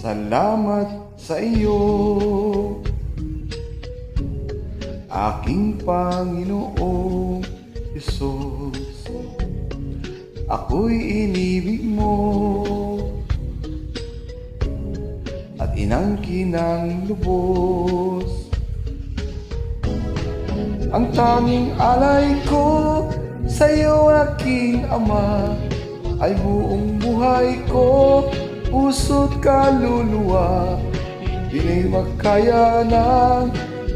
Salamat sa iyo, aking Panginoong Hesus. Ako'y inibig mo at inangkin ng lubos. Ang tanging alay ko sa iyo, aking Ama, ay buong buhay ko, puso't kaluluwa. Di na'y makaya ng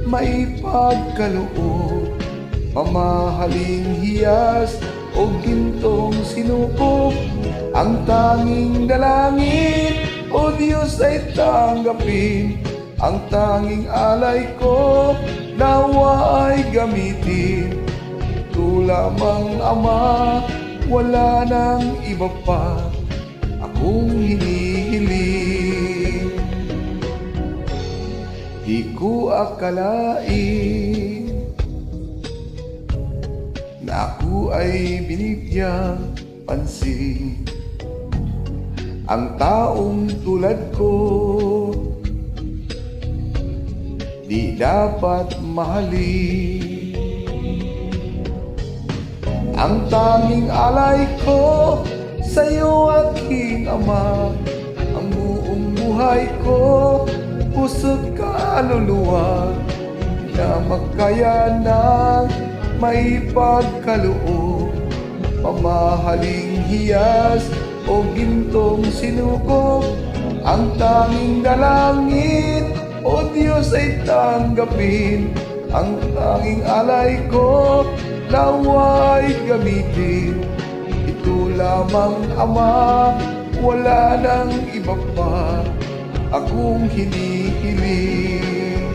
maipagkaloob, mamahaling hiyas o gintong sinukop. Ang tanging dalangin, o Diyos, ay tanggapin. Ang tanging alay ko, nawa ay gamitin. Ito lamang, Ama, wala nang iba pa akong hinihiling. Di ko akalain na ako ay binigyang pansin. Ang taong tulad ko di dapat mahalin. Ang tanging alay ko sa iyo, aking Ama, ang buong buhay ko, puso't kaluluwa. Na magkaya ng maipagkaloob, mamahaling hiyas o gintong sinukop. Ang tanging dalangin, o Diyos, ay tanggapin. Ang tanging alay ko, nawa'y gamitin. Ito lamang, Ama, wala nang iba pa akong hinihiling.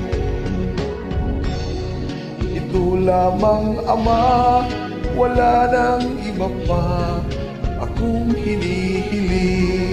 Ito lamang, Ama, wala nang iba pa akong hinihiling.